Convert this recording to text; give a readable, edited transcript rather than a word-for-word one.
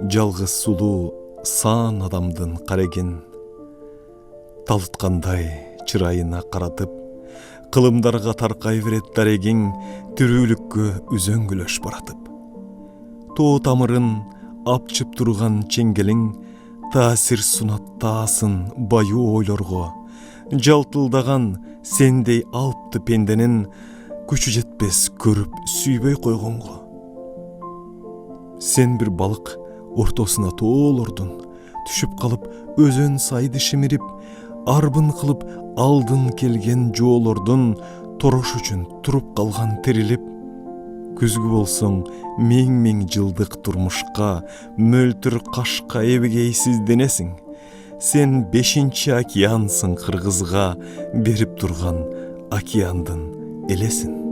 Жалгыз сулуу саан адамдын карегин талыткандай чырайына каратып, кылымдарга таркай берет дарегиң, тирүүлүккө үзөңгүлөш баратып. Тоо тамырын апчып турган чеңгелиң таасир сунат таасын баюу ойлорго, жалтылдаган сендей алпты пенденин күчү жетпес көрүп сүйбөй койгонго. Сен бир балык ортосуна тоолордун түшүп калып, өзөн сайды шимирип, арбын кылып алдын келген жоолордун торош үчүн туруп калган тирилип, күзгү болсоң миң жылдык турмушка мөлтүр кашка эбегейсизденесиң. Сен 5-чи океансың, кыргызга берип турган океандын элесин.